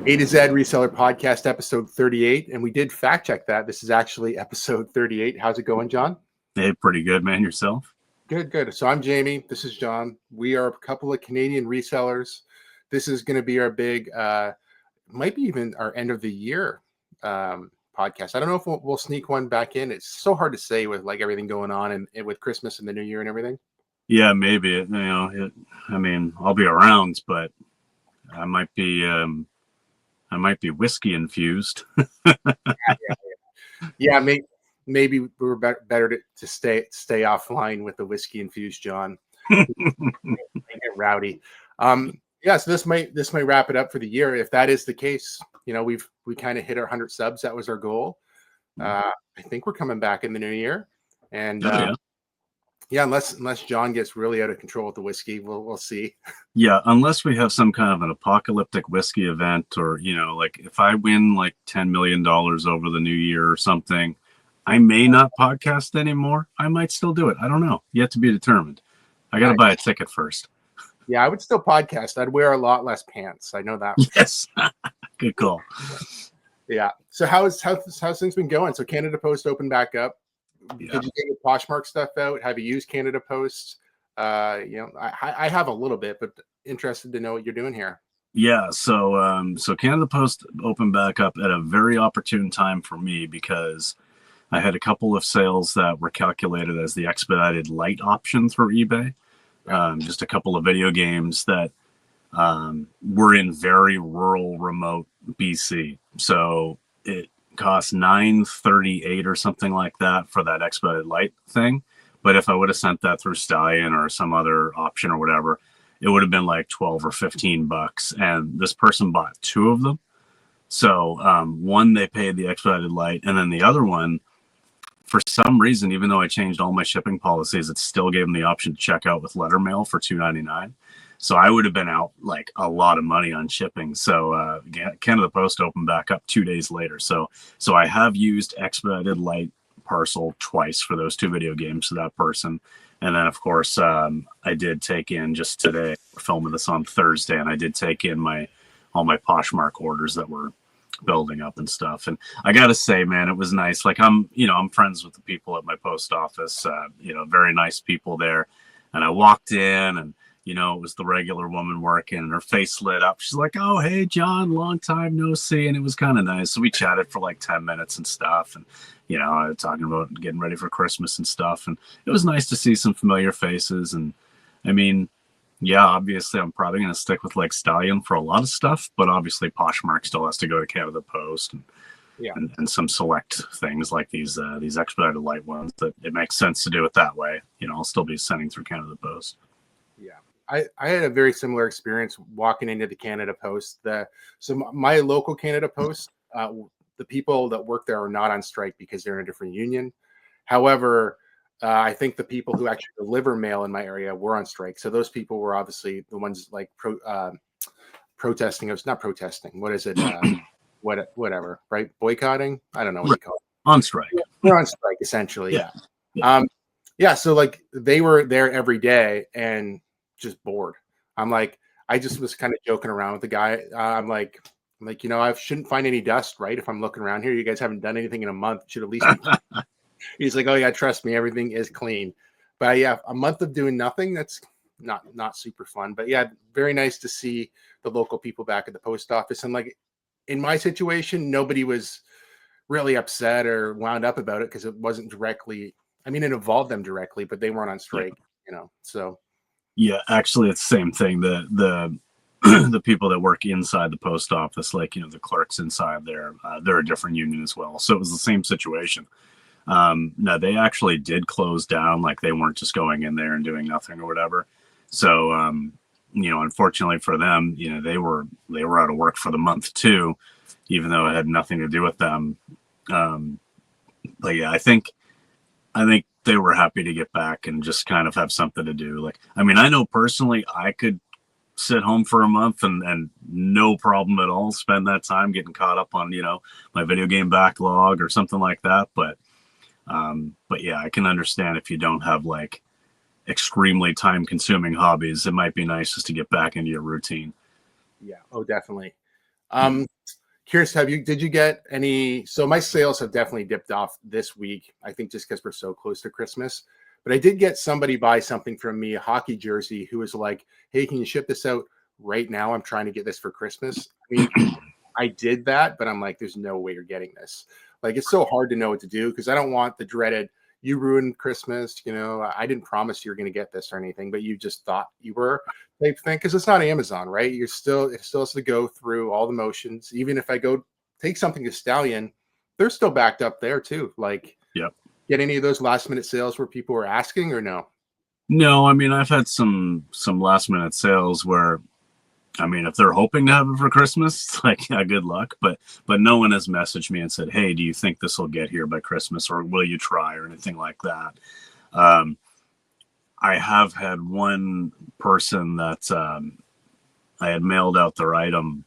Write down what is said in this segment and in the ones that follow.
A-To-Z Reseller Podcast, episode 38. And we did fact check that. This is actually episode 38. How's it going, John? Hey, pretty good, man. Yourself? Good, good. So I'm Jamie. This is John. We are a couple of Canadian resellers. This is going to be our big, might be even our end of the year podcast. I don't know if we'll sneak one back in. It's so hard to say with like everything going on and with Christmas and the New Year and everything. Yeah, maybe. I mean, I'll be around, but I might be whiskey infused. Yeah, maybe we were better to stay offline with the whiskey infused John. Get rowdy. Yeah, so this might wrap it up for the year. If that is the case, you know, we kind of hit our 100 subs. That was our goal. I think we're coming back in the new year, and yeah, unless John gets really out of control with the whiskey, we'll see. Yeah, unless we have some kind of an apocalyptic whiskey event, or like if I win like $10 million over the new year or something, I may not podcast anymore. I might still do it. I don't know. Yet to be determined. I got to buy a ticket first. Yeah, I would still podcast. I'd wear a lot less pants. I know that. Yes. Good call. Yeah. So how's things been going? So Canada Post opened back up. Yeah. Did you get your Poshmark stuff out? Have you used Canada Post? I have a little bit, but interested to know what you're doing here. Yeah, so Canada Post opened back up at a very opportune time for me because I had a couple of sales that were calculated as the expedited light option through eBay. Just a couple of video games that were in very rural, remote BC. So it cost $9.38 or something like that for that expedited light thing. But if I would have sent that through Stallion or some other option or whatever, it would have been like 12 or 15 bucks. And this person bought two of them. So one, they paid the expedited light, and then the other one, for some reason, even though I changed all my shipping policies, it still gave them the option to check out with letter mail for $2.99. So I would have been out like a lot of money on shipping. So Canada Post opened back up 2 days later. So I have used expedited light parcel twice for those two video games to that person. And then, of course, I did take in just today, we're filming this on Thursday, and I did take in all my Poshmark orders that were building up and stuff. And I gotta say, man, it was nice. Like I'm friends with the people at my post office, very nice people there. And I walked in, and it was the regular woman working, and her face lit up. She's like, "Oh, hey, John, long time no see." And it was kind of nice. So we chatted for like 10 minutes and stuff. And, talking about getting ready for Christmas and stuff. And it was nice to see some familiar faces. And I mean, yeah, obviously I'm probably going to stick with like Stallion for a lot of stuff, but obviously Poshmark still has to go to Canada Post and some select things like these expedited light ones that it makes sense to do it that way. I'll still be sending through Canada Post. Yeah. I had a very similar experience walking into the Canada Post. So my local Canada Post, the people that work there are not on strike because they're in a different union. However, I think the people who actually deliver mail in my area were on strike. So those people were obviously the ones like protesting. It's not protesting. What is it? Whatever, right? Boycotting? I don't know what you call it. On strike. Yeah, they're on strike, essentially, yeah. So like they were there every day and just bored. I'm like, I just was kind of joking around with the guy. I'm like, I shouldn't find any dust, right? If I'm looking around here, you guys haven't done anything in a month. It should at least be. He's like, "Oh yeah, trust me, everything is clean." But yeah, a month of doing nothing, that's not super fun. But yeah, very nice to see the local people back at the post office. And like in my situation, nobody was really upset or wound up about it because it wasn't directly. I mean, it involved them directly, but they weren't on strike, So yeah, actually, it's the same thing. The people that work inside the post office, like the clerks inside there, they're a different union as well. So it was the same situation. No, they actually did close down. Like they weren't just going in there and doing nothing or whatever. So, unfortunately for them, they were out of work for the month too, even though it had nothing to do with them. But yeah, I think they were happy to get back and just kind of have something to do. Like, I mean, I know personally I could sit home for a month and no problem at all spend that time getting caught up on, my video game backlog or something like that. But yeah, I can understand if you don't have like extremely time consuming hobbies, it might be nice just to get back into your routine. Yeah. Oh, definitely. Curious, did you get any? So my sales have definitely dipped off this week. I think just because we're so close to Christmas. But I did get somebody buy something from me, a hockey jersey, who was like, "Hey, can you ship this out right now? I'm trying to get this for Christmas." I mean, I did that, but I'm like, "There's no way you're getting this." Like, it's so hard to know what to do because I don't want the dreaded, "You ruined Christmas." I didn't promise you were going to get this or anything, but you just thought you were, type thing. Because it's not Amazon, right? It still has to go through all the motions. Even if I go take something to Stallion, they're still backed up there too. Like, Yep. get any of those last minute sales where people were asking or no? No, I mean, I've had some last minute sales where, I mean, if they're hoping to have it for Christmas, it's like, yeah, good luck. But no one has messaged me and said, "Hey, do you think this will get here by Christmas, or will you try," or anything like that. I have had one person that I had mailed out their item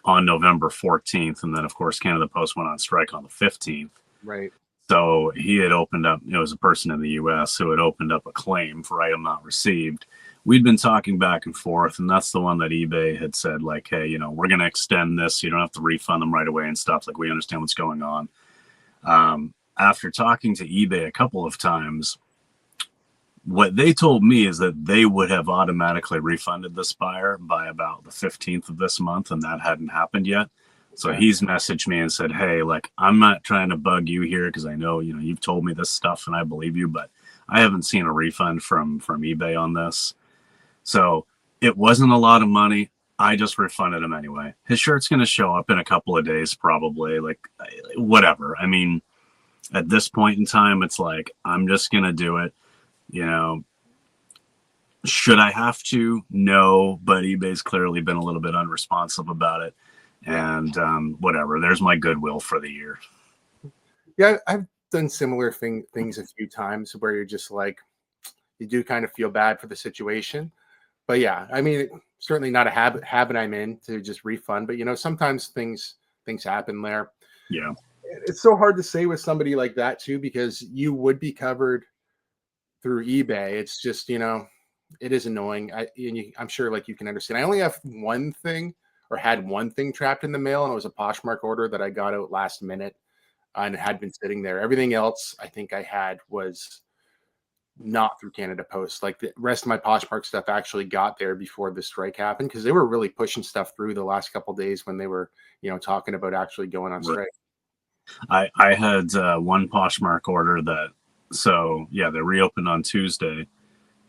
on November 14th, and then of course Canada Post went on strike on the 15th. Right. So he had opened up, it was a person in the US who had opened up a claim for item not received. We'd been talking back and forth, and that's the one that eBay had said, like, "Hey, we're going to extend this. You don't have to refund them right away and stuff. Like, we understand what's going on." After talking to eBay a couple of times, what they told me is that they would have automatically refunded this buyer by about the 15th of this month, and that hadn't happened yet. So he's messaged me and said, "Hey, like, I'm not trying to bug you here because I know, you've told me this stuff and I believe you, but I haven't seen a refund from eBay on this." So it wasn't a lot of money. I just refunded him anyway. His shirt's going to show up in a couple of days, probably. Like, whatever. I mean, at this point in time, it's like, I'm just going to do it. Should I have to? No, but eBay's clearly been a little bit unresponsive about it. And whatever, there's my goodwill for the year. Yeah, I've done similar things a few times where you're just like, you do kind of feel bad for the situation. But yeah, I mean, certainly not a habit I'm in to just refund. But sometimes things happen there. Yeah. It's so hard to say with somebody like that too, because you would be covered through eBay. It's just, it is annoying. I'm sure like you can understand. I only have one thing, or had one thing trapped in the mail, and it was a Poshmark order that I got out last minute, and it had been sitting there. Everything else I think I had was not through Canada Post. Like, the rest of my Poshmark stuff actually got there before the strike happened, because they were really pushing stuff through the last couple of days when they were, talking about actually going on strike. I had one Poshmark order that, so yeah, they reopened on Tuesday,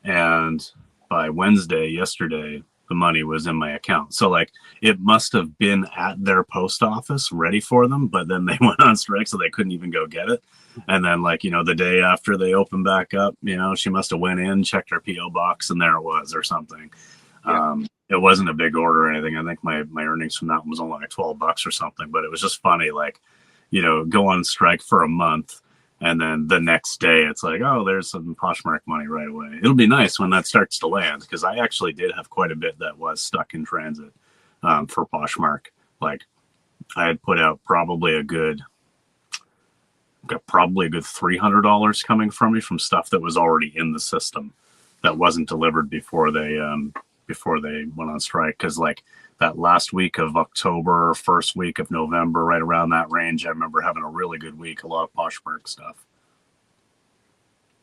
and by Wednesday, yesterday, the money was in my account. So like, it must have been at their post office ready for them, but then they went on strike, so they couldn't even go get it. And then, like, the day after they opened back up, she must have went in, checked her PO box, and there it was, or something. Yeah. It wasn't a big order or anything. I think my earnings from that one was only like $12 or something, but it was just funny, like, go on strike for a month, and then the next day it's like, oh, there's some Poshmark money right away. It'll be nice when that starts to land, because I actually did have quite a bit that was stuck in transit for Poshmark. Like, I had put out probably a good $300 coming from me from stuff that was already in the system that wasn't delivered before they went on strike. Because like, that last week of October, first week of November, right around that range, I remember having a really good week, a lot of Poshmark stuff.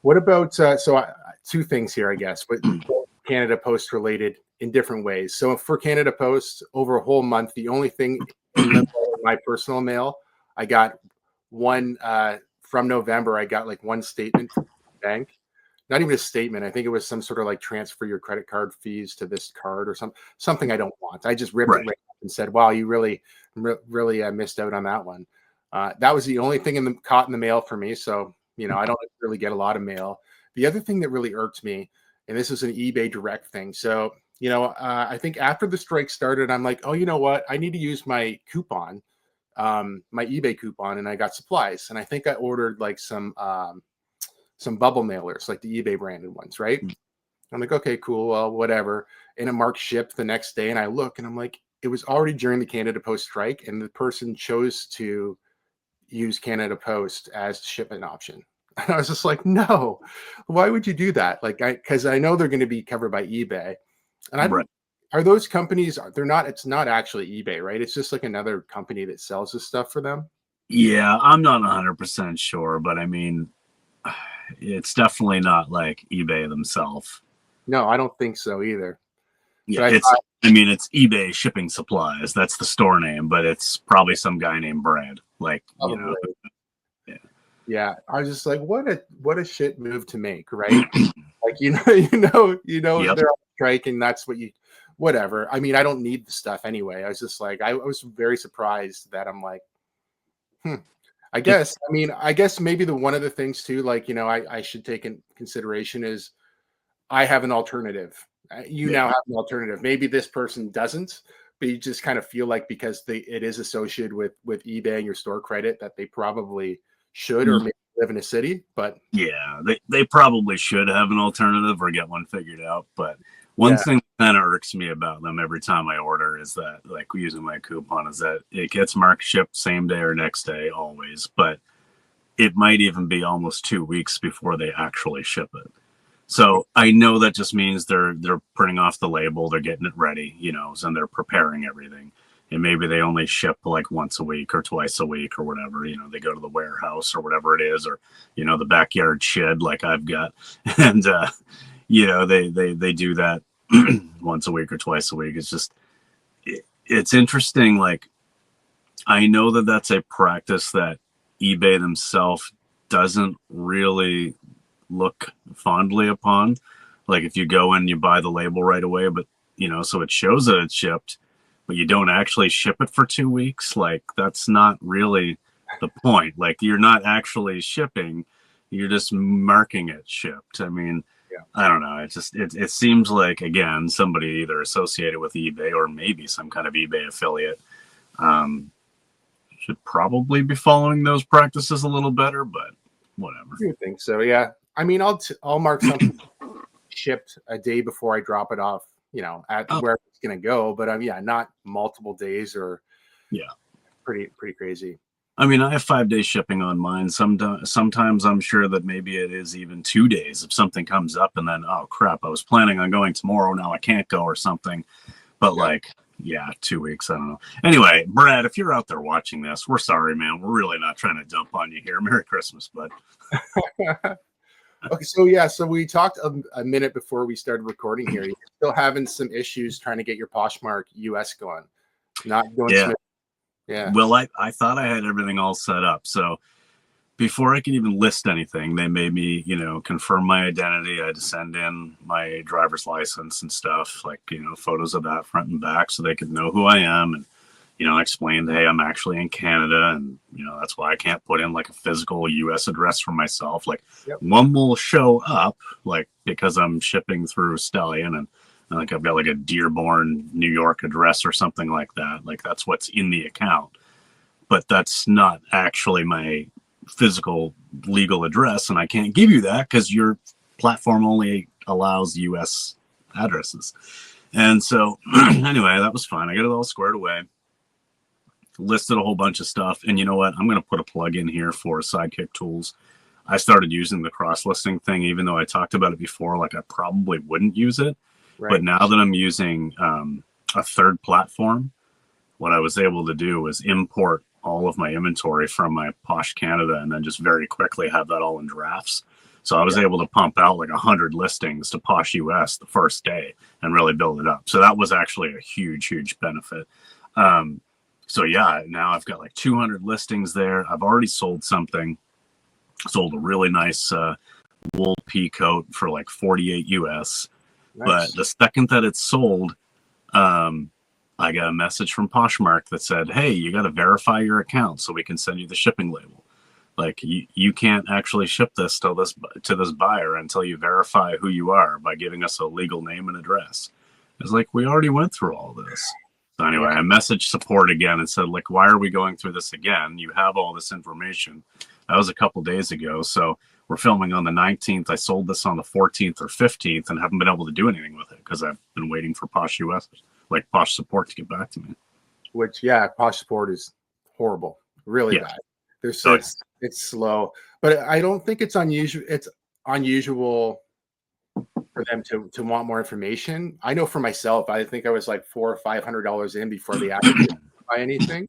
What about, two things here, I guess, but Canada Post related in different ways. So for Canada Post, over a whole month, the only thing in my personal mail, I got one from November. I got like one statement from the bank. Not even a statement. I think it was some sort of like, transfer your credit card fees to this card or something I don't want. I just ripped it right up and said, "Wow, you really missed out on that one." That was the only thing caught in the mail for me. So, I don't really get a lot of mail. The other thing that really irked me, and this is an eBay direct thing. So, I think after the strike started, I'm like, oh, you know what? I need to use my coupon, my eBay coupon, and I got supplies. And I think I ordered like some bubble mailers, like the eBay branded ones, right? I'm like, okay, cool, well, whatever. And it marked shipped the next day, and I look, and I'm like, it was already during the Canada Post strike, and the person chose to use Canada Post as shipment option. And I was just like, no, why would you do that? Like, because I know they're going to be covered by eBay, and Are those companies? They're not. It's not actually eBay, right? It's just like another company that sells this stuff for them. Yeah, I'm not 100% sure, but I mean, it's definitely not like eBay themselves. No, I don't think so either. Yeah, But I it's. thought, I mean, it's eBay Shipping Supplies. That's the store name, but it's probably some guy named Brad. Like, you know. probably, Yeah. yeah. I was just like, what a shit move to make, right? Like you know, Yep. they're on strike, and that's what you, whatever. I mean, I don't need the stuff anyway. I was just like, I was very surprised that I'm like, hmm. I It, guess. I mean, I guess maybe the one of the things too, like I should take in consideration is I have an alternative. You yeah. now have an alternative. Maybe this person doesn't, but you just kind of feel like because it is associated with eBay and your store credit that they probably should or maybe live in a city. But Yeah, they probably should have an alternative or get one figured out. But one yeah, thing that kind of irks me about them every time I order is that, like, using my coupon, is that it gets marked shipped same day or next day always, but it might even be almost 2 weeks before they actually ship it. So I know that just means they're printing off the label, they're getting it ready, you know, and they're preparing everything. And maybe they only ship like once a week or twice a week or whatever. You know, they go to the warehouse or whatever it is, or you know, the backyard shed like I've got, and you know, they do that once a week or twice a week. It's just it's interesting. Like I know that that's a practice that eBay themselves doesn't really look fondly upon. Like if you go and you buy the label right away, but you know, so it shows that it's shipped, but you don't actually ship it for 2 weeks. Like that's not really the point. Like you're not actually shipping, you're just marking it shipped. I mean, yeah. I don't know. It seems like again somebody either associated with eBay or maybe some kind of eBay affiliate um, should probably be following those practices a little better, but whatever. I do think so. Yeah. I mean, I'll mark something shipped a day before I drop it off. You know, at Oh, where it's gonna go. But yeah, not multiple days or yeah. pretty crazy. I mean, I have 5 day shipping on mine. Sometimes I'm sure that maybe it is even 2 days if something comes up and then, oh crap, I was planning on going tomorrow. Now I can't go or something. But Yeah. like, yeah, 2 weeks. I don't know. Anyway, Brad, if you're out there watching this, we're sorry, man. We're really not trying to dump on you here. Merry Christmas, bud. Okay, so yeah, so we talked a minute before we started recording here. You're still having some issues trying to get your Poshmark US going, not going Yeah. smooth. Yeah, Well, I thought I had everything all set up. So before I could even list anything, they made me, you know, confirm my identity. I had to send in my driver's license and stuff, like, you know, photos of that front and back so they could know who I am. And, you know, I explained, hey, I'm actually in Canada. And, you know, that's why I can't put in like a physical US address for myself. Like yep, one will show up, like, because I'm shipping through Stallion and like I've got like a Dearborn, New York address or something like that. Like that's what's in the account. But that's not actually my physical legal address, and I can't give you that because your platform only allows US addresses. And so anyway, that was fine. I got it all squared away, listed a whole bunch of stuff, and you know what, I'm going to put a plug in here for Sidekick tools. I started using the cross listing thing, even though I talked about it before, like I probably wouldn't use it. But right. now that I'm using a third platform, what I was able to do was import all of my inventory from my Posh Canada and then just very quickly have that all in drafts. So I was Yeah, able to pump out like 100 listings to Posh US the first day and really build it up. So that was actually a huge benefit. Um, so yeah, now I've got like 200 listings there. I've already sold something, sold a really nice wool pea coat for like 48 US. But nice. the second that it's sold, um, I got a message from Poshmark that said, hey, you got to verify your account so we can send you the shipping label. Like you can't actually ship this to this buyer until you verify who you are by giving us a legal name and address. It's like, we already went through all this. So anyway, Yeah, I messaged support again and said, like, why are we going through this again? You have all this information. That was a couple days ago. So we're filming on the 19th. I sold this on the 14th or 15th and haven't been able to do anything with it because I've been waiting for Posh US, like Posh support, to get back to me. which yeah, Posh support is horrible, really Yeah. bad. There's Oh, yeah. it's slow, but I don't think it's unusual. It's unusual for them to want more information. I know for myself, I think I was like $400 or $500 in before they asked me to buy anything.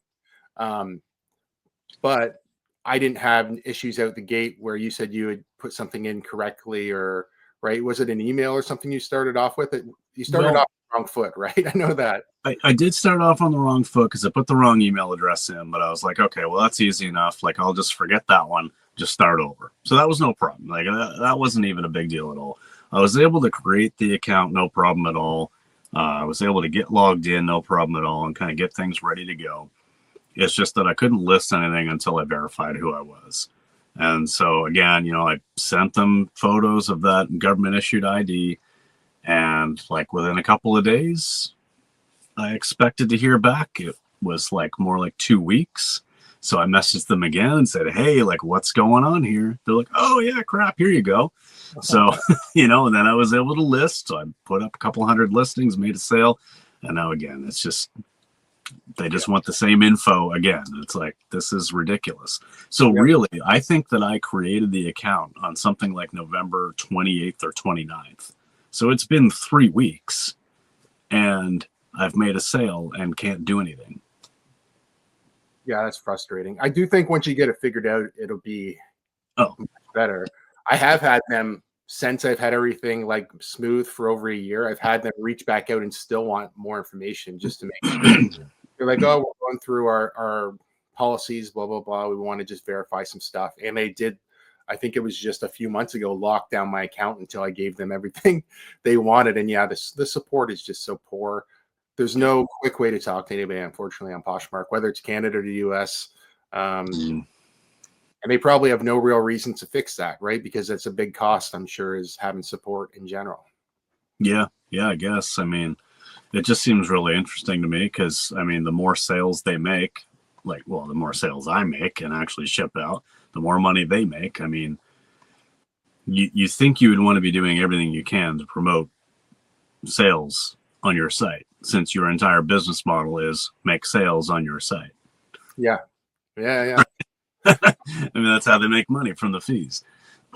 But I didn't have issues out the gate where you said you had put something in correctly, or right? Was it an email or something you started off with? You started Well, off on the wrong foot, right? I know that. I did start off on the wrong foot because I put the wrong email address in, but I was like, okay, well, that's easy enough. Like, I'll just forget that one, just start over. So that was no problem. Like, that wasn't even a big deal at all. I was able to create the account, no problem at all. I was able to get logged in, no problem at all, and kind of get things ready to go. It's just that I couldn't list anything until I verified who I was. And so, again, I sent them photos of that government issued ID. And like within a couple of days, I expected to hear back. It was like more like 2 weeks. So I messaged them again and said, hey, like, what's going on here? They're like, oh, yeah, crap, here you go. So, and then I was able to list. So I put up a couple hundred listings, made a sale. And now, again, it's just, they just want the same info again. It's like, this is ridiculous. So really, I think that I created the account on something like November 28th or 29th. So it's been 3 weeks. And I've made a sale and can't do anything. Yeah, that's frustrating. I do think once you get it figured out, it'll be much better. I have had them, since I've had everything like smooth for over a year, I've had them reach back out and still want more information just to make sure. They're like, oh, we're going through our policies, blah, blah, blah. We want to just verify some stuff. And they did, I think it was just a few months ago, lock down my account until I gave them everything they wanted. And yeah, the support is just so poor. There's no quick way to talk to anybody, unfortunately, on Poshmark, whether it's Canada or the US. And they probably have no real reason to fix that, right? Because it's a big cost, I'm sure, is having support in general. Yeah, I guess. I mean, it just seems really interesting to me because, I mean, the more sales they make, the more sales I make and actually ship out, the more money they make. I mean, you think you would want to be doing everything you can to promote sales on your site, since your entire business model is make sales on your site. Yeah. I mean, that's how they make money, from the fees.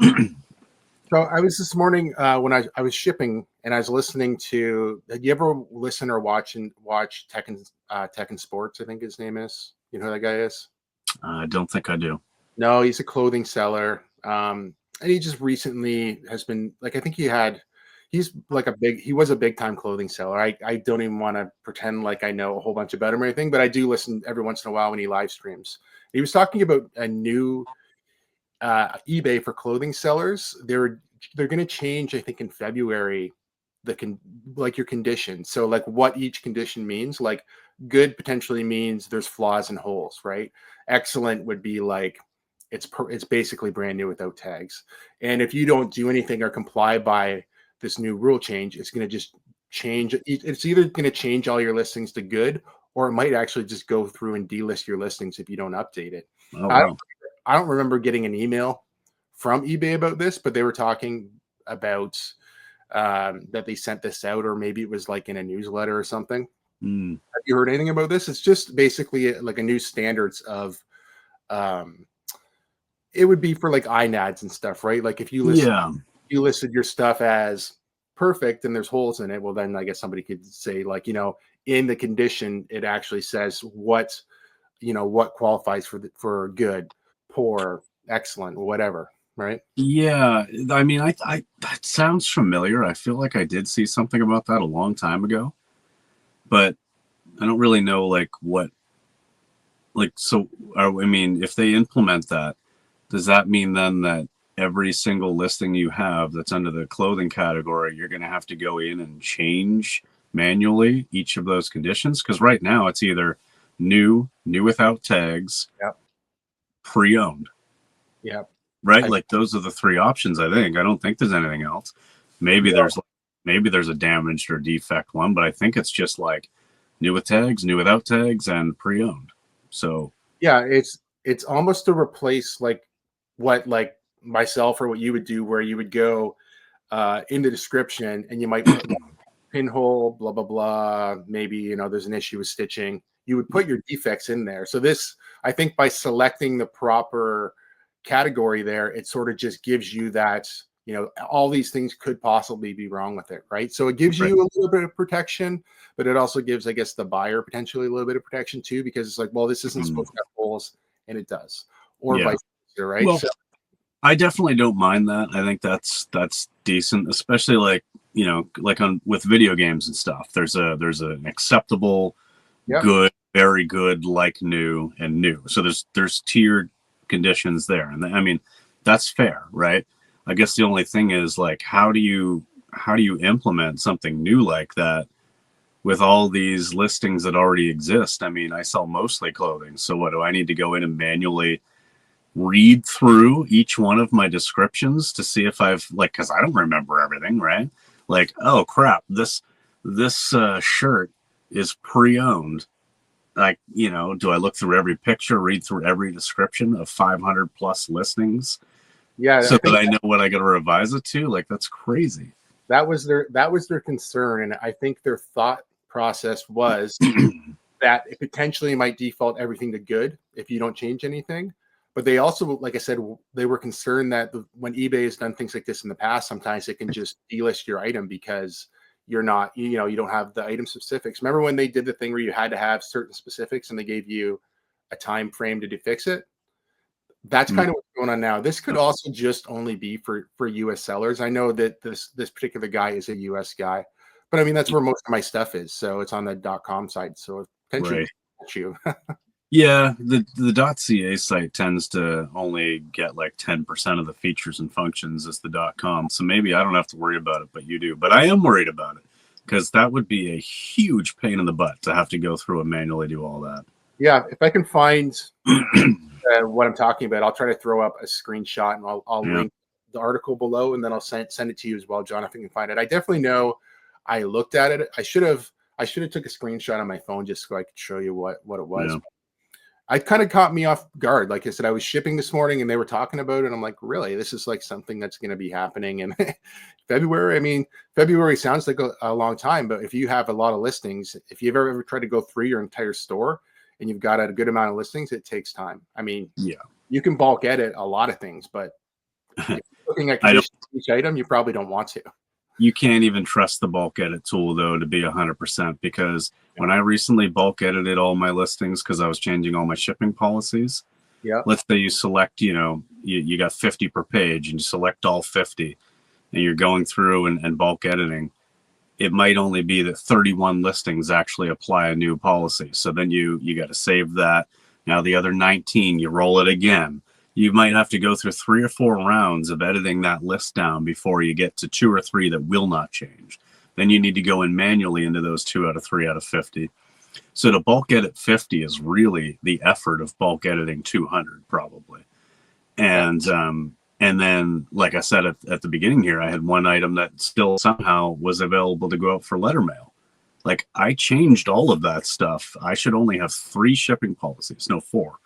So I was this morning when I was shipping, and I was listening to. Did you ever listen or watch Tech and Sports? I think his name is. You know who that guy is? I don't think I do. No, he's a clothing seller, and he just recently has been like, I think he's like he was a big time clothing seller. I don't even want to pretend like I know a whole bunch about him or anything, but I do listen every once in a while when he live streams. He was talking about a new eBay for clothing sellers. They're going to change, I think, in February, your condition. So like what each condition means. Like good potentially means there's flaws and holes, right? Excellent would be like it's basically brand new without tags. And if you don't do anything or comply by this new rule change, it's going to just change. It's either going to change all your listings to good, or it might actually just go through and delist your listings if you don't update it. Oh, wow. I don't remember getting an email from eBay about this, but they were talking about that they sent this out, or maybe it was like in a newsletter or something. Have you heard anything about this? It's just basically like a new standards of it would be for like INADs and stuff, right? Like if you listed your stuff as perfect and there's holes in it, well, then I guess somebody could say like, in the condition, it actually says what qualifies for good, poor, excellent, whatever, right? Yeah, I mean, I that sounds familiar. I feel like I did see something about that a long time ago, but I don't really know like what. So, I mean, if they implement that, does that mean then that every single listing you have that's under the clothing category, you're going to have to go in and change manually each of those conditions? Because right now it's either new without tags, pre-owned. Yep. Right? Like those are the three options, I think. I don't think there's anything else. Maybe there's a damaged or defect one, but I think it's just like new with tags, new without tags, and pre-owned. So yeah, it's almost to replace like what like myself or what you would do, where you would go in the description and you might put pinhole, blah blah blah. Maybe there's an issue with stitching. You would put your defects in there. So this, I think, by selecting the proper category there, it sort of just gives you that all these things could possibly be wrong with it, right? So it gives you a little bit of protection, but it also gives, I guess, the buyer potentially a little bit of protection too, because it's like, well, this isn't supposed to have holes, and it does, or vice versa, right? Well, so I definitely don't mind that. I think that's decent, especially like with video games and stuff. There's an acceptable, good, very good, like new, and new. So there's tiered conditions there, and I mean that's fair, right? I guess the only thing is like how do you implement something new like that with all these listings that already exist? I mean, I sell mostly clothing, so what do I need to go in and manually read through each one of my descriptions to see if I've because I don't remember everything, right? Like, oh crap, this shirt is pre-owned. Like, do I look through every picture, read through every description of 500 plus listings? Yeah, so that I know what I got to revise it to? Like, that's crazy. That was their concern, and I think their thought process was that it potentially might default everything to good if you don't change anything. But they also, like I said, they were concerned that when eBay has done things like this in the past, sometimes it can just delist your item because you're not, you don't have the item specifics. Remember when they did the thing where you had to have certain specifics and they gave you a time frame to fix it? That's kind of what's going on now. This could also just only be for US sellers. I know that this particular guy is a US guy, but I mean that's where most of my stuff is. So it's on the .com site. So potentially you. Yeah, the .ca site tends to only get like 10% of the features and functions as the .com. So maybe I don't have to worry about it, but you do. But I am worried about it because that would be a huge pain in the butt to have to go through and manually do all that. Yeah, if I can find what I'm talking about, I'll try to throw up a screenshot and I'll link the article below, and then I'll send it to you as well, John, if you can find it. I definitely know I looked at it. I should have took a screenshot on my phone just so I could show you what it was. Yeah. It kind of caught me off guard. Like I said, I was shipping this morning and they were talking about it. I'm like, really? This is like something that's going to be happening in February? I mean, February sounds like a long time, but if you have a lot of listings, if you've ever tried to go through your entire store and you've got a good amount of listings, it takes time. I mean, you can bulk edit a lot of things, but if you're looking at each item, you probably don't want to. You can't even trust the bulk edit tool though to be 100%, because when I recently bulk edited all my listings because I was changing all my shipping policies. Yeah. Let's say you select, you got 50 per page and you select all 50 and you're going through and bulk editing. It might only be that 31 listings actually apply a new policy. So then you got to save that. Now the other 19, you roll it again. You might have to go through 3 or 4 rounds of editing that list down before you get to 2 or 3 that will not change. Then you need to go in manually into those 2 out of 3 out of 50. So to bulk edit 50 is really the effort of bulk editing 200 probably. And then, like I said at the beginning here, I had one item that still somehow was available to go out for letter mail. Like, I changed all of that stuff. I should only have 3 shipping policies, no 4.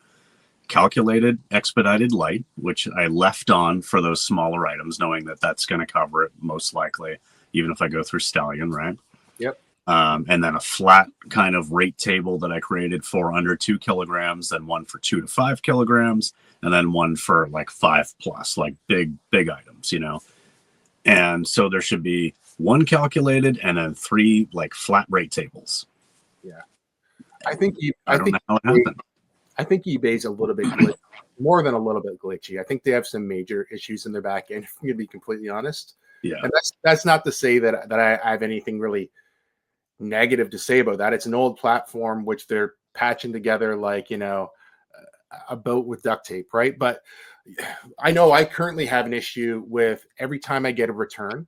Calculated, expedited, light, which I left on for those smaller items, knowing that that's going to cover it most likely, even if I go through Stallion, right? Yep. And then a flat kind of rate table that I created for under 2 kilograms, then one for 2 to 5 kilograms, and then one for like 5 plus, like big items, And so there should be 1 calculated and then 3 like flat rate tables. Yeah. I think don't know how it happened. I think eBay's a little bit glitchy, more than a little bit glitchy. I think they have some major issues in their back end, if I'm going to be completely honest. Yeah. And that's not to say that I have anything really negative to say about that. It's an old platform which they're patching together like, a boat with duct tape, right? But I know I currently have an issue with every time I get a return,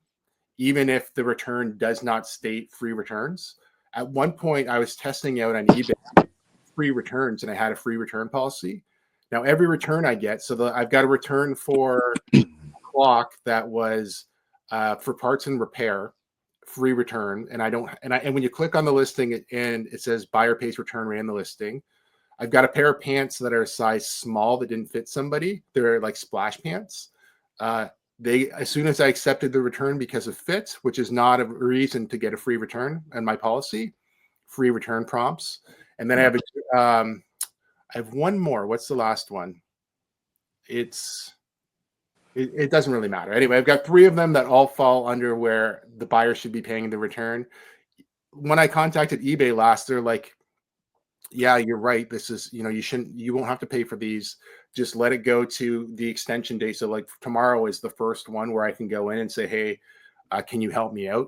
even if the return does not state free returns. At one point, I was testing out on eBay free returns, and I had a free return policy. Now every return I get, I've got a return for a clock that was for parts and repair, free return, and when you click on the listing and it says buyer pays return rate in the listing. I've got a pair of pants that are a size small that didn't fit somebody. They're like splash pants. As soon as I accepted the return because of fit, which is not a reason to get a free return in my policy, free return prompts. And then I have one more. What's the last one? It's It doesn't really matter. Anyway, I've got 3 of them that all fall under where the buyer should be paying the return. When I contacted eBay last, they're like, yeah, you're right. This is, you won't have to pay for these. Just let it go to the extension date. So like tomorrow is the first one where I can go in and say, hey, can you help me out?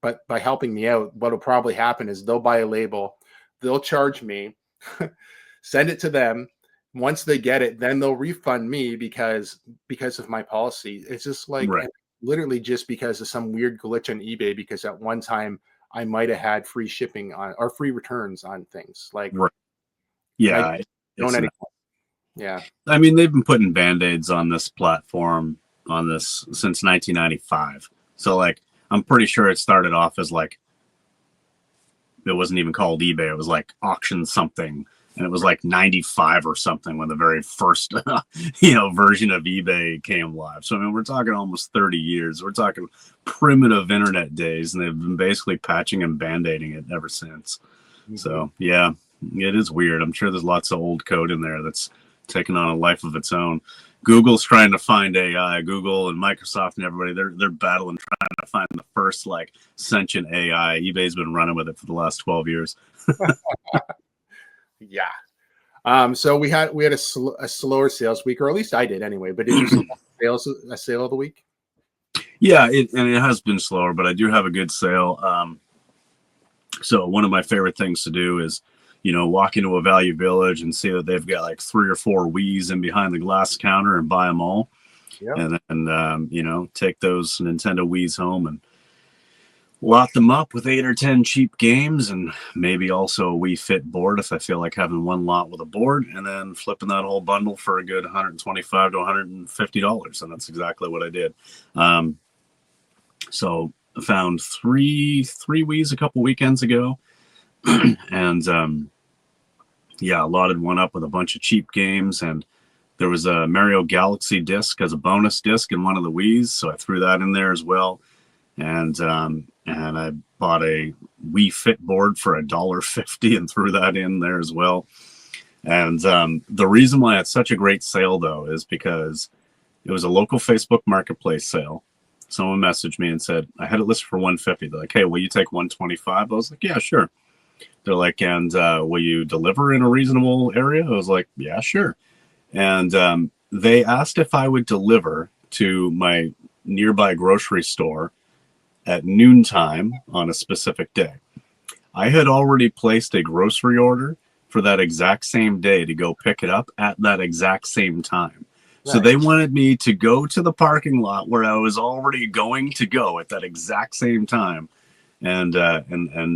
But by helping me out, what'll probably happen is they'll buy a label, they'll charge me, send it to them. Once they get it, then they'll refund me because of my policy. It's just like Right. literally just because of some weird glitch on eBay, because at one time I might have had free shipping on or free returns on things like, Right. and I Yeah. don't It's anymore. Yeah. I mean, they've been putting band-aids on this platform on this since 1995. So like, I'm pretty sure it started off as like, it wasn't even called eBay. It was like auction something. And it was like 95 or something when the very first, version of eBay came live. So, I mean, we're talking almost 30 years. We're talking primitive internet days, and they've been basically patching and band-aiding it ever since. Mm-hmm. So, yeah, it is weird. I'm sure there's lots of old code in there that's taken on a life of its own. Google's trying to find AI. Google and Microsoft and everybody, they're battling, trying to find the first, like, sentient AI. eBay's been running with it for the last 12 years. Yeah. So we had a slower sales week, or at least I did anyway. But did you see a sale of the week? Yeah, it has been slower, but I do have a good sale. So one of my favorite things to do is, walk into a Value Village and see that they've got like 3 or 4 Wii's in behind the glass counter and buy them all. Yep. And then, take those Nintendo Wii's home and lot them up with 8 or 10 cheap games, and maybe also a Wii Fit board if I feel like having one lot with a board, and then flipping that whole bundle for a good $125 to $150. And that's exactly what I did. So I found three Wii's a couple weekends ago, and loaded one up with a bunch of cheap games, and there was a Mario Galaxy disc as a bonus disc in one of the Wii's, so I threw that in there as well. And I bought a Wii Fit board for $1.50 and threw that in there as well. And the reason why it's such a great sale, though, is because it was a local Facebook Marketplace sale. Someone messaged me and said, I had it listed for $150. They're like, hey, will you take $125? I was like, yeah, sure. They're like, and will you deliver in a reasonable area? I was like, yeah, sure. And they asked if I would deliver to my nearby grocery store at noontime on a specific day. I had already placed a grocery order for that exact same day to go pick it up at that exact same time. Right. So they wanted me to go to the parking lot where I was already going to go at that exact same time and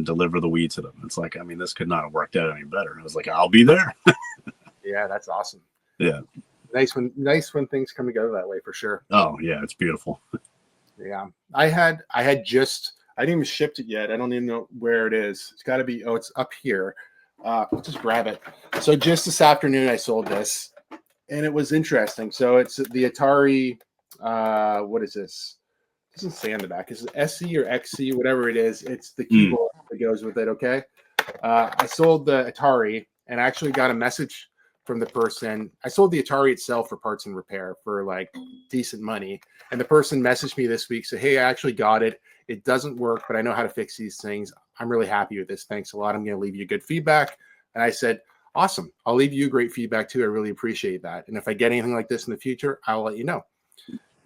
deliver the Wii to them. It's like, I mean, this could not have worked out any better. I was like, I'll be there. Yeah, that's awesome. Yeah. Nice when things come together that way, for sure. Oh, yeah, it's beautiful. Yeah, I didn't even shipped it yet. I don't even know where it is. It's got to be. Oh, it's up here. I'll just grab it. So just this afternoon, I sold this, and it was interesting. So it's the Atari. What is this? It doesn't say on the back. Is it SC or XC? Whatever it is, it's the keyboard that goes with it. Okay. I sold the Atari, and I actually got a message from the person. I sold the Atari itself for parts and repair for like decent money. And the person messaged me this week, said, hey, I actually got it. It doesn't work, but I know how to fix these things. I'm really happy with this. Thanks a lot. I'm going to leave you good feedback. And I said, awesome. I'll leave you great feedback too. I really appreciate that. And if I get anything like this in the future, I'll let you know.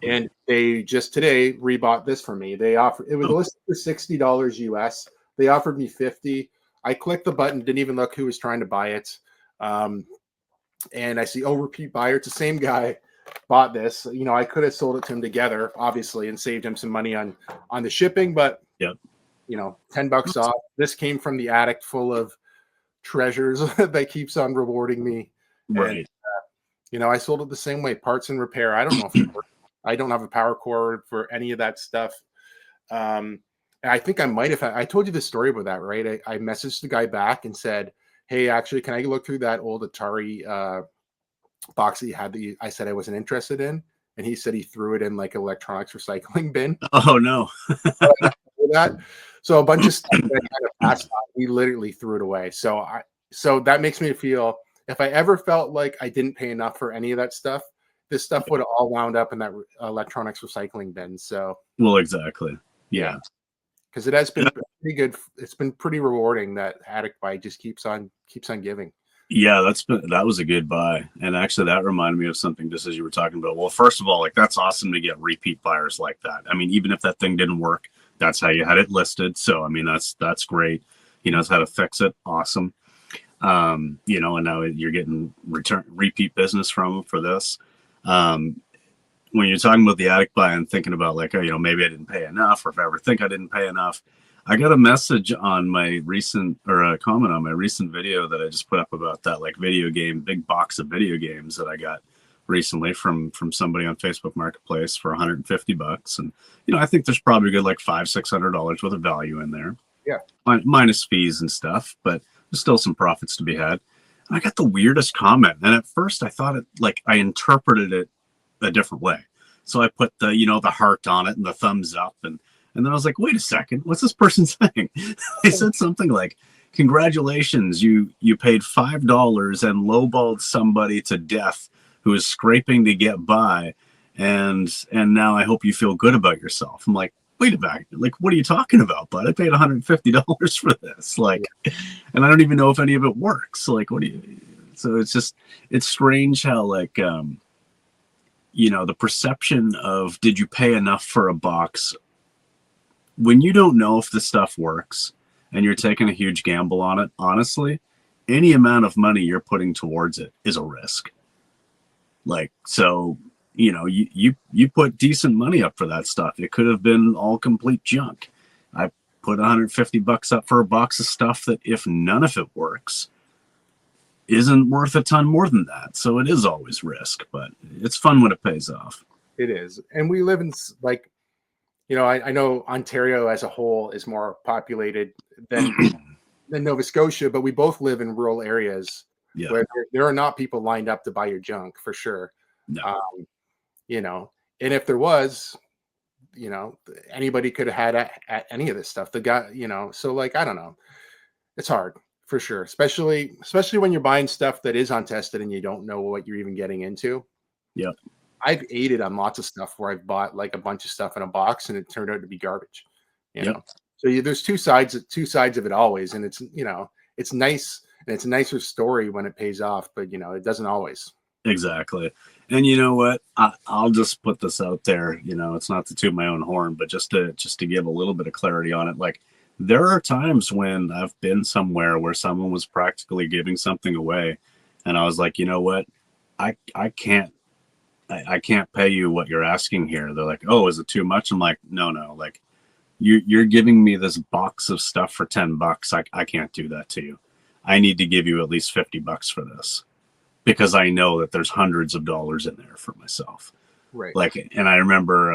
And they just today rebought this for me. It was listed for $60 US. They offered me $50. I clicked the button, didn't even look who was trying to buy it. And I see, repeat buyer. It's the same guy bought this. I could have sold it to him together, obviously, and saved him some money on the shipping. But yep. $10 off. This came from the attic full of treasures that keeps on rewarding me. Right. And, I sold it the same way. Parts and repair. I don't know if it works. I don't have a power cord for any of that stuff. And I think I might have. I told you the story about that, right? I messaged the guy back and said, hey, actually, can I look through that old Atari box that you had that I said I wasn't interested in? And he said he threw it in like an electronics recycling bin. Oh, no. So a bunch of stuff that I kind of passed on, we literally threw it away. So that makes me feel, if I ever felt like I didn't pay enough for any of that stuff, this stuff would have all wound up in that electronics recycling bin. So, well, exactly. Yeah. Because it has been pretty good. It's been pretty rewarding that Addict Buy just keeps on giving. Yeah, that was a good buy. And actually that reminded me of something just as you were talking about. Well, first of all, like that's awesome to get repeat buyers like that. I mean, even if that thing didn't work, that's how you had it listed. So, I mean, that's great. He knows how to fix it. Awesome. You know, and now you're getting repeat business from him for this. When you're talking about the Addict Buy and thinking about like, oh, you know, maybe I didn't pay enough, or if I ever think I didn't pay enough, I got a message on my recent, or a comment on my recent video that I just put up about that like big box of video games that I got recently from somebody on Facebook Marketplace for $150. And, you know, I think there's probably a good like $500-$600 worth of value in there. Yeah. Minus fees and stuff, but there's still some profits to be had. And I got the weirdest comment. And at first I thought I interpreted it a different way. So I put the, you know, the heart on it and the thumbs up, and then I was like, wait a second, what's this person saying? They said something like, congratulations, you paid $5 and lowballed somebody to death who is scraping to get by, and now I hope you feel good about yourself. I'm like, wait a minute, like, what are you talking about, bud? I paid $150 for this, like, and I don't even know if any of it works. Like, what do you? So it's strange how like you know, the perception of did you pay enough for a box when you don't know if the stuff works and you're taking a huge gamble on it. Honestly, any amount of money you're putting towards it is a risk. Like, so, you know, you put decent money up for that stuff. It could have been all complete junk. I put $150 up for a box of stuff that if none of it works, isn't worth a ton more than that. So it is always risk, but it's fun when it pays off. It is. And we live in like, you know, I know Ontario as a whole is more populated than Nova Scotia, but we both live in rural areas where there are not people lined up to buy your junk for sure. No. You know, and if there was, you know, anybody could have had at any of this stuff. The guy, you know, so like, I don't know. It's hard for sure, especially when you're buying stuff that is untested and you don't know what you're even getting into. Yeah. I've aided on lots of stuff where I've bought like a bunch of stuff in a box and it turned out to be garbage. You know, so there's two sides of it always, and it's, you know, it's nice and it's a nicer story when it pays off, but you know, it doesn't always. Exactly. And you know what? I'll just put this out there. You know, it's not to toot my own horn, but just to give a little bit of clarity on it. Like, there are times when I've been somewhere where someone was practically giving something away, and I was like, you know what? I can't pay you what you're asking here. They're like, oh, is it too much? I'm like, no, like you're giving me this box of stuff for $10. I can't do that to you. I need to give you at least $50 for this, because I know that there's hundreds of dollars in there for myself. Right. Like, and I remember,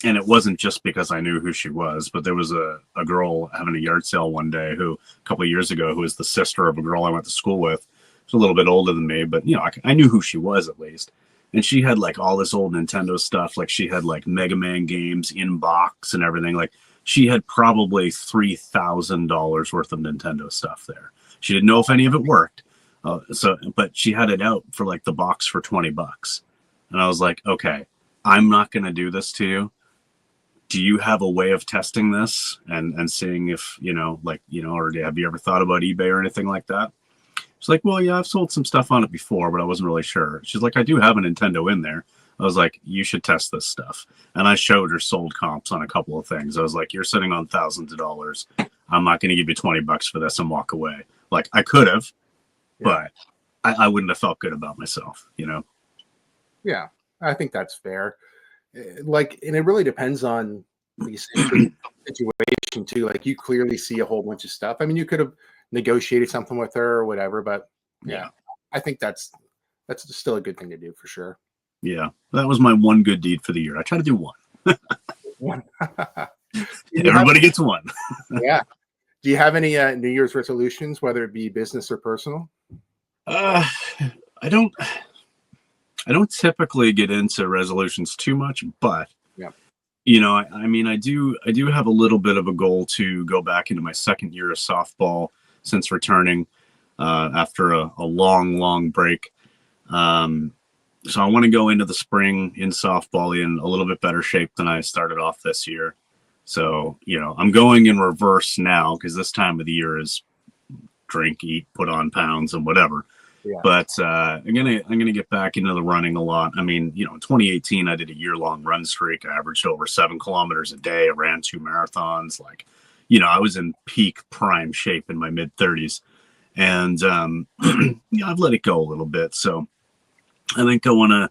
and it wasn't just because I knew who she was, but there was a girl having a yard sale one day who a couple of years ago, who was the sister of a girl I went to school with. She was a little bit older than me, but you know, I knew who she was at least. And she had like all this old Nintendo stuff. Like, she had like Mega Man games in box and everything. Like, she had probably $3,000 worth of Nintendo stuff there. She didn't know if any of it worked. But she had it out for like the box for $20. And I was like, okay, I'm not going to do this to you. Do you have a way of testing this and seeing if, you know, like, you know, or have you ever thought about eBay or anything like that? She's like, well, yeah, I've sold some stuff on it before, but I wasn't really sure. She's like, I do have a Nintendo in there. I was like, you should test this stuff. And I showed her sold comps on a couple of things. I was like, you're sitting on thousands of dollars. I'm not going to give you $20 for this and walk away. Like, I could have, but I wouldn't have felt good about myself, you know? Yeah, I think that's fair. Like, and it really depends on the situation too. Like, you clearly see a whole bunch of stuff. I mean, you could have negotiated something with her or whatever, but yeah, I think that's still a good thing to do for sure. Yeah, that was my one good deed for the year. I try to do one. One. Everybody gets one. Yeah. Do you have any New Year's resolutions, whether it be business or personal? I don't typically get into resolutions too much, but you know, I mean, I do have a little bit of a goal to go back into my second year of softball since returning after a long break. So I want to go into the spring in softball in a little bit better shape than I started off this year. So, I'm going in reverse now because this time of the year is drink, eat, put on pounds and whatever. Yeah. But I'm gonna get back into the running a lot. I mean, in 2018, I did a year-long run streak. I averaged over 7 kilometers a day. I ran 2 marathons. Like, I was in peak prime shape in my mid-30s, and I've let it go a little bit. So I think I want to,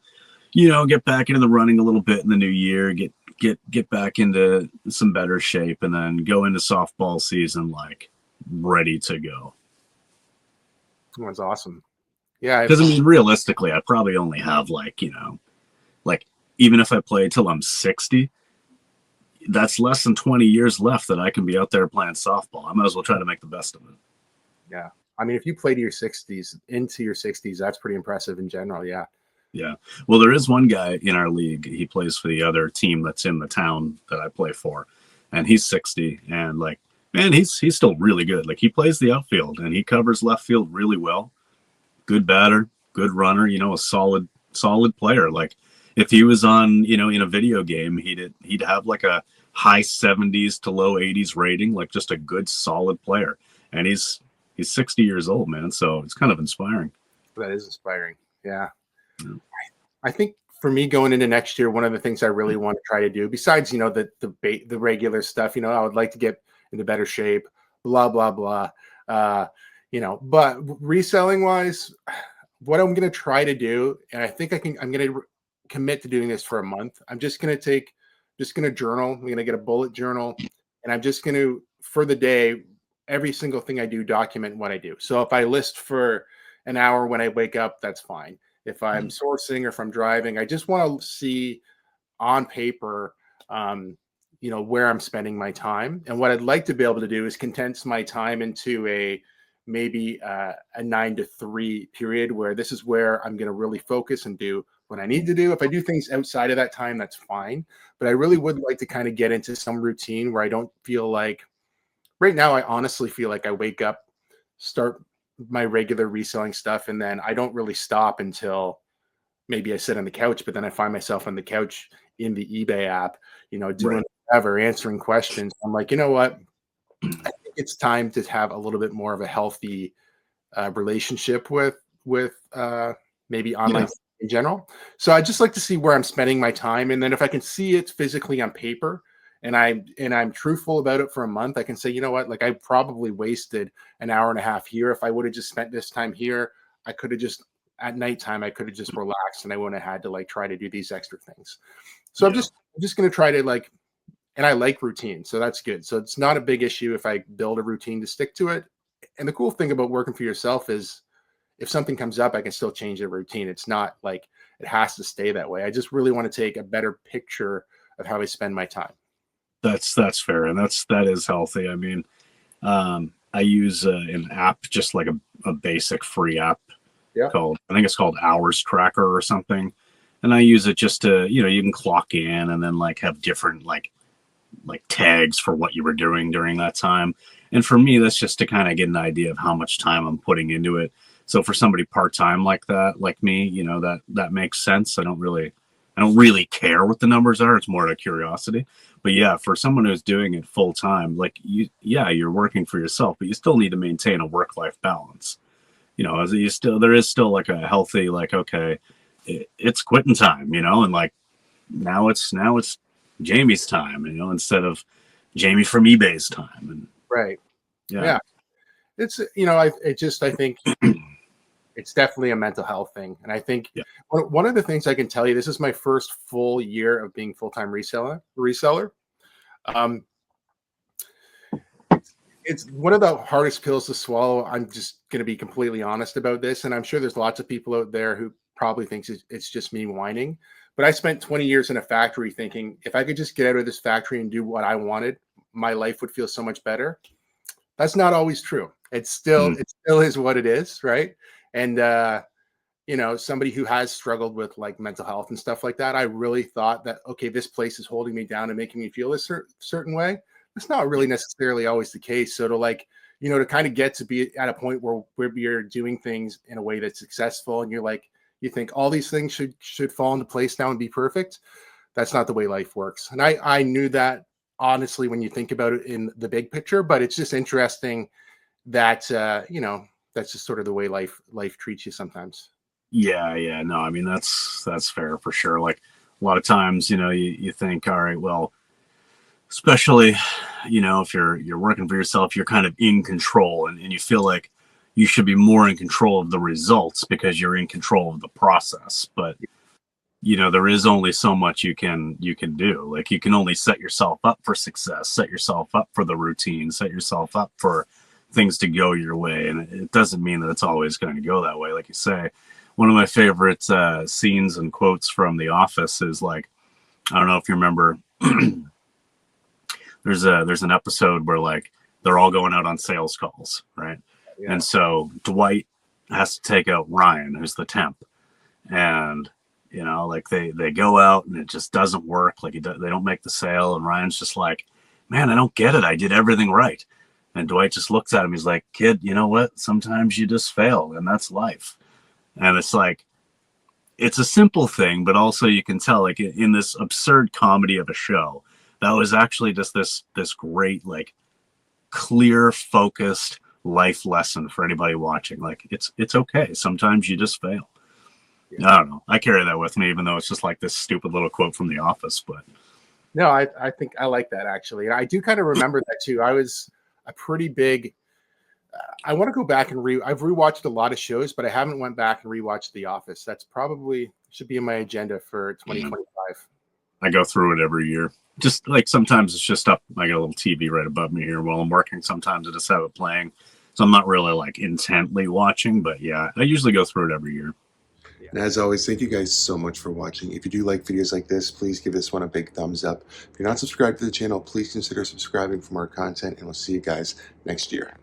get back into the running a little bit in the new year. Get back into some better shape, and then go into softball season like ready to go. That's awesome. Yeah, because I mean, realistically, I probably only have like even if I play till I'm 60, that's less than 20 years left that I can be out there playing softball. I might as well try to make the best of it. Yeah, I mean, if you play to your 60s, that's pretty impressive in general. Yeah. Yeah. Well, there is one guy in our league. He plays for the other team that's in the town that I play for, and he's 60, and like, man, he's still really good. Like, he plays the outfield and he covers left field really well. Good batter, good runner, a solid player. Like, if he was on, in a video game, he'd have like a high 70s to low 80s rating, like just a good solid player. And he's 60 years old, man. So it's kind of inspiring. That is inspiring. Yeah. I think for me going into next year, one of the things I really want to try to do, besides, the regular stuff, I would like to get into better shape, blah, blah, blah. But reselling wise, what I'm going to try to do, and I think I'm going to commit to doing this for a month. I'm just going to journal. I'm going to get a bullet journal, and I'm just going to, for the day, every single thing I do, document what I do. So if I list for an hour when I wake up, that's fine. If I'm sourcing or if I'm driving, I just want to see on paper, where I'm spending my time. And what I'd like to be able to do is condense my time into maybe a 9 to 3 period where this is where I'm going to really focus and do what I need to do. If I do things outside of that time, that's fine. But I really would like to kind of get into some routine where I don't feel like, right now, I honestly feel like I wake up, start my regular reselling stuff, and then I don't really stop until maybe I sit on the couch, but then I find myself on the couch in the eBay app, doing whatever, answering questions. I'm like, you know what? I think it's time to have a little bit more of a healthy relationship with maybe online in general. So I just like to see where I'm spending my time, and then if I can see it physically on paper, and I'm truthful about it for a month, I can say, you know what, like I probably wasted an hour and a half here. If I would have just spent this time here, I could have just at nighttime, I could have just relaxed and I wouldn't have had to like try to do these extra things. So I'm just going to try to like, and I like routine. So that's good. So it's not a big issue if I build a routine to stick to it. And the cool thing about working for yourself is if something comes up, I can still change the routine. It's not like it has to stay that way. I just really want to take a better picture of how I spend my time. That's fair. And that is healthy. I mean, I use an app, just like a basic free app called, I think it's called Hours Tracker or something. And I use it just to, you can clock in and then like have different like tags for what you were doing during that time. And for me, that's just to kind of get an idea of how much time I'm putting into it. So for somebody part-time like that, like me, that makes sense. I don't really care what the numbers are. It's more out of curiosity. But yeah, for someone who's doing it full time, like you're working for yourself, but you still need to maintain a work-life balance. There is still like a healthy, like, okay, it's quitting time, and like now it's Jamie's time, instead of Jamie from eBay's time. And right. Yeah. It's, I think it's definitely a mental health thing. And I think one of the things I can tell you, this is my first full year of being full-time reseller. It's one of the hardest pills to swallow. I'm just going to be completely honest about this. And I'm sure there's lots of people out there who probably thinks it's just me whining. But I spent 20 years in a factory thinking if I could just get out of this factory and do what I wanted, my life would feel so much better. That's not always true. It still is what it is, right? And somebody who has struggled with like mental health and stuff like that, I really thought that, okay, this place is holding me down and making me feel a certain way. It's not really necessarily always the case. So to kind of get to be at a point where you're doing things in a way that's successful and you're like, you think all these things should fall into place now and be perfect. That's not the way life works. And I knew that honestly when you think about it in the big picture, but it's just interesting that that's just sort of the way life treats you sometimes. Yeah. No, I mean that's fair for sure. Like a lot of times, you think, all right, well, especially, if you're working for yourself, you're kind of in control, and you feel like you should be more in control of the results because you're in control of the process. But there is only so much you can do. Like you can only set yourself up for success, set yourself up for the routine, set yourself up for things to go your way. And it doesn't mean that it's always going to go that way. Like you say, one of my favorite scenes and quotes from The Office is like, I don't know if you remember, there's an episode where like they're all going out on sales calls, right? Yeah. And so Dwight has to take out Ryan, who's the temp, and like they go out and it just doesn't work. Like they don't make the sale, and Ryan's just like, man, I don't get it. I did everything right. And Dwight just looks at him. He's like, kid, you know what? Sometimes you just fail, and that's life. And it's like, it's a simple thing, but also you can tell, like in this absurd comedy of a show, that was actually just this great, like clear, focused life lesson for anybody watching. Like it's okay. Sometimes you just fail. Yeah. I don't know. I carry that with me, even though it's just like this stupid little quote from The Office. But no, I think I like that actually. And I do kind of remember that too. I was a pretty big, I want to go back and I've rewatched a lot of shows, but I haven't went back and rewatched The Office. That's probably should be in my agenda for 2025. I go through it every year. Just like sometimes it's just up. I got a little TV right above me here while I'm working. Sometimes I just have it playing. So I'm not really like intently watching, but yeah, I usually go through it every year. And as always, thank you guys so much for watching. If you do like videos like this, please give this one a big thumbs up. If you're not subscribed to the channel, please consider subscribing for more content, and we'll see you guys next year.